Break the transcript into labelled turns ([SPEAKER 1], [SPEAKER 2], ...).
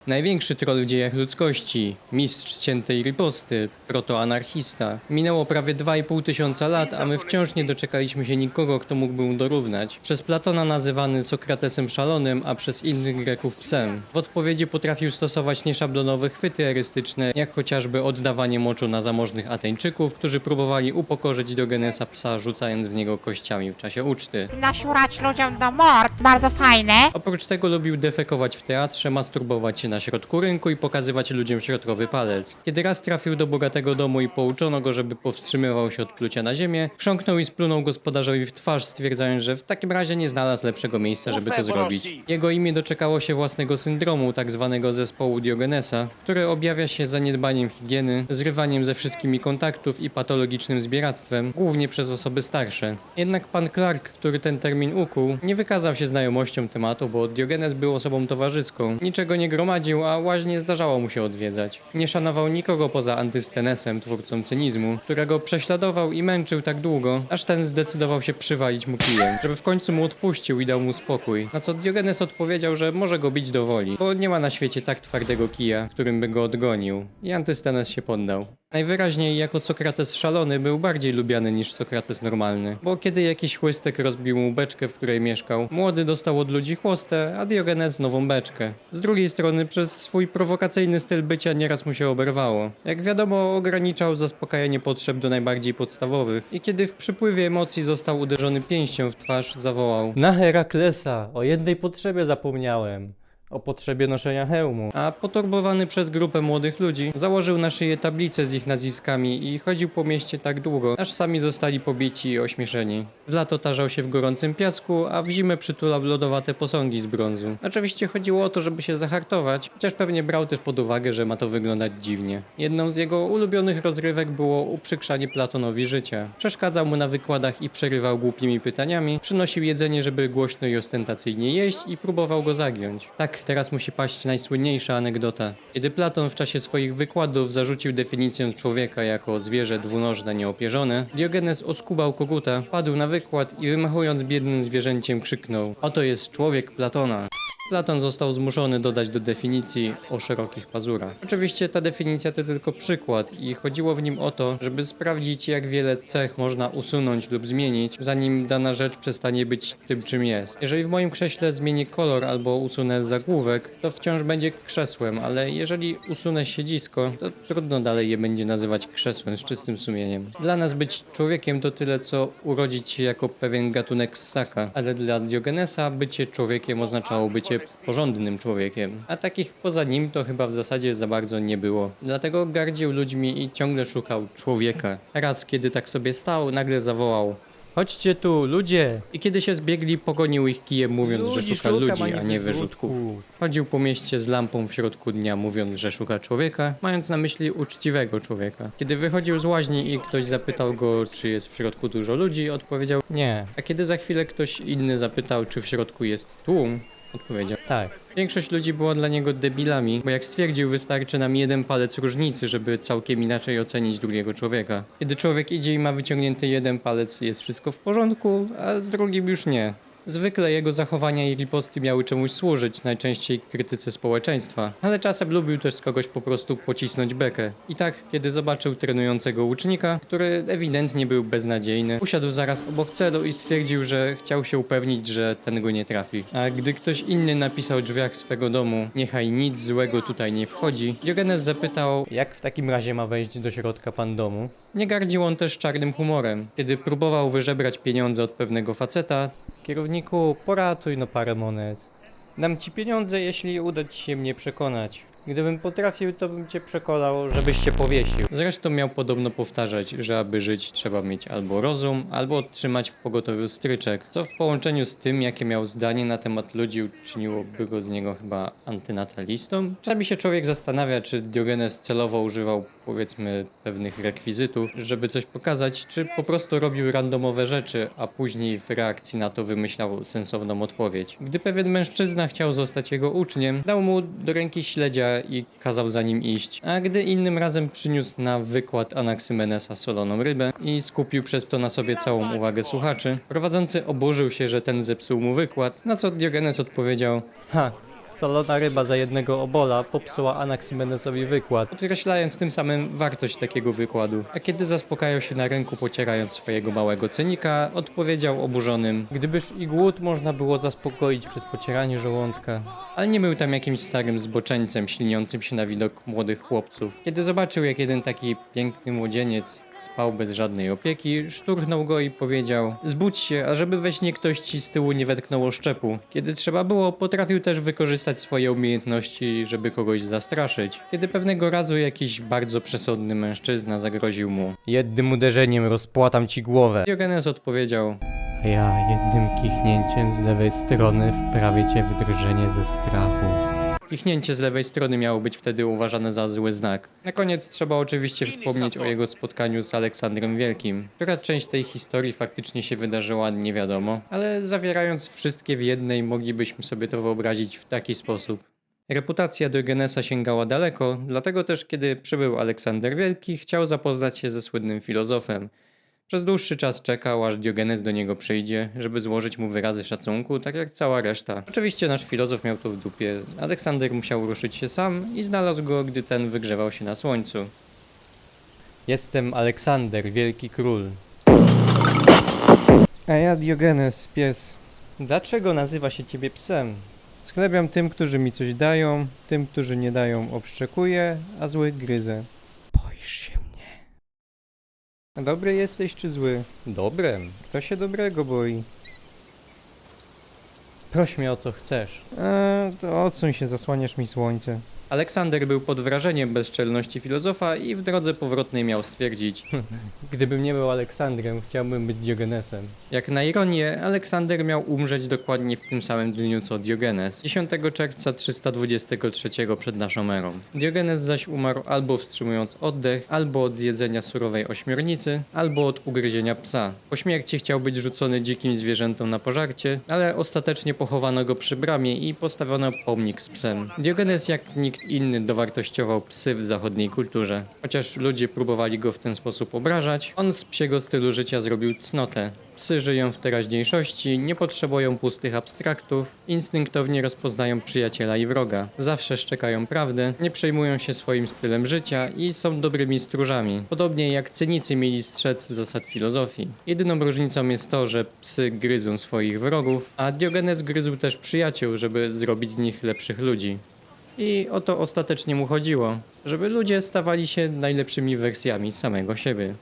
[SPEAKER 1] Największy troll w dziejach ludzkości, mistrz ciętej riposty, protoanarchista. Minęło prawie 2,5 tysiąca lat, a my wciąż nie doczekaliśmy się nikogo, kto mógłby mu dorównać. Przez Platona nazywany Sokratesem szalonym, a przez innych Greków psem. W odpowiedzi potrafił stosować nieszablonowe chwyty erystyczne, jak chociażby oddawanie moczu na zamożnych Ateńczyków, którzy próbowali upokorzyć Diogenesa psa, rzucając w niego kościami w czasie uczty.
[SPEAKER 2] Nasiurać ludziom do mord, bardzo fajne.
[SPEAKER 1] Oprócz tego lubił defekować w teatrze, masturbować się na środku rynku i pokazywać ludziom środkowy palec. Kiedy raz trafił do bogatego domu i pouczono go, żeby powstrzymywał się od plucia na ziemię, chrząknął i splunął gospodarzowi w twarz, stwierdzając, że w takim razie nie znalazł lepszego miejsca, żeby to zrobić. Jego imię doczekało się własnego syndromu, tak zwanego zespołu Diogenesa, który objawia się zaniedbaniem higieny, zrywaniem ze wszystkimi kontaktów i patologicznym zbieractwem, głównie przez osoby starsze. Jednak pan Clark, który ten termin ukuł, nie wykazał się znajomością tematu, bo Diogenes był osobą towarzyską. Niczego nie gromadził, a łaźnie zdarzało mu się odwiedzać. Nie szanował nikogo poza Antystenesem, twórcą cynizmu, którego prześladował i męczył tak długo, aż ten zdecydował się przywalić mu kijem, żeby w końcu mu odpuścił i dał mu spokój. Na co Diogenes odpowiedział, że może go bić do woli, bo nie ma na świecie tak twardego kija, którym by go odgonił. I Antystenes się poddał. Najwyraźniej jako Sokrates szalony był bardziej lubiany niż Sokrates normalny, bo kiedy jakiś chłystek rozbił mu beczkę, w której mieszkał, młody dostał od ludzi chłostę, a Diogenes nową beczkę. Z drugiej strony przez swój prowokacyjny styl bycia nieraz mu się oberwało. Jak wiadomo, ograniczał zaspokajanie potrzeb do najbardziej podstawowych i kiedy w przypływie emocji został uderzony pięścią w twarz, zawołał:
[SPEAKER 3] Na Heraklesa, o jednej potrzebie zapomniałem. O potrzebie noszenia hełmu.
[SPEAKER 1] A poturbowany przez grupę młodych ludzi, założył na szyję tablicę z ich nazwiskami i chodził po mieście tak długo, aż sami zostali pobici i ośmieszeni. W lato tarzał się w gorącym piasku, a w zimę przytulał lodowate posągi z brązu. Oczywiście chodziło o to, żeby się zahartować, chociaż pewnie brał też pod uwagę, że ma to wyglądać dziwnie. Jedną z jego ulubionych rozrywek było uprzykrzanie Platonowi życia. Przeszkadzał mu na wykładach i przerywał głupimi pytaniami, przynosił jedzenie, żeby głośno i ostentacyjnie jeść i próbował go zagiąć. Tak, teraz musi paść najsłynniejsza anegdota. Kiedy Platon w czasie swoich wykładów zarzucił definicję człowieka jako zwierzę dwunożne nieopierzone, Diogenes oskubał koguta, padł na wykład i wymachując biednym zwierzęciem krzyknął: oto jest człowiek Platona. Platon został zmuszony dodać do definicji o szerokich pazurach. Oczywiście ta definicja to tylko przykład i chodziło w nim o to, żeby sprawdzić, jak wiele cech można usunąć lub zmienić, zanim dana rzecz przestanie być tym, czym jest. Jeżeli w moim krześle zmienię kolor albo usunę zagłówek, to wciąż będzie krzesłem, ale jeżeli usunę siedzisko, to trudno dalej je będzie nazywać krzesłem z czystym sumieniem. Dla nas być człowiekiem to tyle, co urodzić się jako pewien gatunek ssaka, ale dla Diogenesa bycie człowiekiem oznaczało bycie porządnym człowiekiem, a takich poza nim to chyba w zasadzie za bardzo nie było. Dlatego gardził ludźmi i ciągle szukał człowieka. Raz, kiedy tak sobie stał, nagle zawołał:
[SPEAKER 3] Chodźcie tu, ludzie!
[SPEAKER 1] i kiedy się zbiegli, pogonił ich kijem, mówiąc, że
[SPEAKER 3] Ludzi
[SPEAKER 1] szuka
[SPEAKER 3] szukam,
[SPEAKER 1] ludzi,
[SPEAKER 3] a
[SPEAKER 1] a
[SPEAKER 3] nie
[SPEAKER 1] nie
[SPEAKER 3] wyrzutków.
[SPEAKER 1] wyrzutków. Chodził po mieście z lampą w środku dnia, mówiąc, że szuka człowieka, mając na myśli uczciwego człowieka. Kiedy wychodził z łaźni i ktoś zapytał go, czy jest w środku dużo ludzi, odpowiedział
[SPEAKER 3] Nie,
[SPEAKER 1] a kiedy za chwilę ktoś inny zapytał, czy w środku jest tłum, odpowiedział
[SPEAKER 3] tak.
[SPEAKER 1] większość ludzi była dla niego debilami, bo jak stwierdził, wystarczy nam jeden palec różnicy, żeby całkiem inaczej ocenić drugiego człowieka. Kiedy człowiek idzie i ma wyciągnięty jeden palec, jest wszystko w porządku, a z drugim już nie. Zwykle jego zachowania i riposty miały czemuś służyć, najczęściej krytyce społeczeństwa, ale czasem lubił też z kogoś po prostu pocisnąć bekę. I tak, kiedy zobaczył trenującego łucznika, który ewidentnie był beznadziejny, usiadł zaraz obok celu i stwierdził, że chciał się upewnić, że ten go nie trafi. A gdy ktoś inny napisał w drzwiach swego domu: niechaj nic złego tutaj nie wchodzi, Diogenes zapytał:
[SPEAKER 3] Jak w takim razie ma wejść do środka pan domu?
[SPEAKER 1] nie gardził on też czarnym humorem. Kiedy próbował wyżebrać pieniądze od pewnego faceta:
[SPEAKER 3] Kierowniku, poratuj no parę monet. Dam ci pieniądze, jeśli uda ci się mnie przekonać. Gdybym potrafił, to bym cię przekonał, żebyś się powiesił.
[SPEAKER 1] zresztą miał podobno powtarzać, że aby żyć trzeba mieć albo rozum, albo otrzymać w pogotowiu stryczek, co w połączeniu z tym, jakie miał zdanie na temat ludzi, uczyniłoby go z niego chyba antynatalistą. Czasami się człowiek zastanawia, czy Diogenes celowo używał, powiedzmy, pewnych rekwizytów, żeby coś pokazać, czy po prostu robił randomowe rzeczy, a później w reakcji na to wymyślał sensowną odpowiedź. Gdy pewien mężczyzna chciał zostać jego uczniem, dał mu do ręki śledzia i kazał za nim iść, a gdy innym razem przyniósł na wykład Anaksymenesa soloną rybę i skupił przez to na sobie całą uwagę słuchaczy, prowadzący oburzył się, że ten zepsuł mu wykład, na co Diogenes odpowiedział:
[SPEAKER 3] Ha, Solona ryba za jednego obola popsuła Anaximenesowi wykład.
[SPEAKER 1] podkreślając tym samym wartość takiego wykładu. A kiedy zaspokajał się na ręku pocierając swojego małego cenika, odpowiedział oburzonym:
[SPEAKER 3] Gdybyż i głód można było zaspokoić przez pocieranie żołądka.
[SPEAKER 1] ale nie był tam jakimś starym zboczeńcem śliniącym się na widok młodych chłopców. Kiedy zobaczył, jak jeden taki piękny młodzieniec spał bez żadnej opieki, szturchnął go i powiedział: zbudź się, ażeby we śnie ktoś ci z tyłu nie wetknął szczepu. Kiedy trzeba było, potrafił też wykorzystać swoje umiejętności, żeby kogoś zastraszyć. Kiedy pewnego razu jakiś bardzo przesądny mężczyzna zagroził mu,
[SPEAKER 3] Jednym uderzeniem rozpłatam ci głowę.
[SPEAKER 1] Diogenes odpowiedział:
[SPEAKER 3] A ja jednym kichnięciem z lewej strony wprawię cię w drżenie ze strachu.
[SPEAKER 1] kichnięcie z lewej strony miało być wtedy uważane za zły znak. Na koniec trzeba oczywiście wspomnieć o jego spotkaniu z Aleksandrem Wielkim. Która część tej historii faktycznie się wydarzyła, nie wiadomo, ale zawierając wszystkie w jednej, moglibyśmy sobie to wyobrazić w taki sposób. Reputacja Diogenesa sięgała daleko, dlatego też kiedy przybył Aleksander Wielki, chciał zapoznać się ze słynnym filozofem. Przez dłuższy czas czekał, aż Diogenes do niego przyjdzie, żeby złożyć mu wyrazy szacunku, tak jak cała reszta. Oczywiście nasz filozof miał to w dupie. Aleksander musiał ruszyć się sam i znalazł go, gdy ten wygrzewał się na słońcu.
[SPEAKER 3] Jestem Aleksander, wielki król.
[SPEAKER 1] A ja Diogenes, pies.
[SPEAKER 3] Dlaczego nazywa się ciebie psem?
[SPEAKER 1] Sklebiam tym, którzy mi coś dają, tym, którzy nie dają, obszczekuję, a złych gryzę.
[SPEAKER 3] Boisz się mnie.
[SPEAKER 1] Dobry jesteś czy zły?
[SPEAKER 3] Dobrem.
[SPEAKER 1] Kto się dobrego boi?
[SPEAKER 3] Proś mnie o co chcesz.
[SPEAKER 1] To odsuń się, zasłaniasz mi słońce. Aleksander był pod wrażeniem bezczelności filozofa i w drodze powrotnej miał stwierdzić:
[SPEAKER 3] Gdybym nie był Aleksandrem, chciałbym być Diogenesem.
[SPEAKER 1] jak na ironię, Aleksander miał umrzeć dokładnie w tym samym dniu co Diogenes, 10 czerwca 323 przed naszą erą. Diogenes zaś umarł albo wstrzymując oddech, albo od zjedzenia surowej ośmiornicy, albo od ugryzienia psa. Po śmierci chciał być rzucony dzikim zwierzętom na pożarcie, ale ostatecznie pochowano go przy bramie i postawiono pomnik z psem. Diogenes jak nikt inny dowartościował psy w zachodniej kulturze. Chociaż ludzie próbowali go w ten sposób obrażać, on z psiego stylu życia zrobił cnotę. Psy żyją w teraźniejszości, nie potrzebują pustych abstraktów, instynktownie rozpoznają przyjaciela i wroga. Zawsze szczekają prawdę, nie przejmują się swoim stylem życia i są dobrymi stróżami. Podobnie jak cynicy mieli strzec zasad filozofii. Jedyną różnicą jest to, że psy gryzą swoich wrogów, a Diogenes gryzł też przyjaciół, żeby zrobić z nich lepszych ludzi. I o to ostatecznie mu chodziło, żeby ludzie stawali się najlepszymi wersjami samego siebie.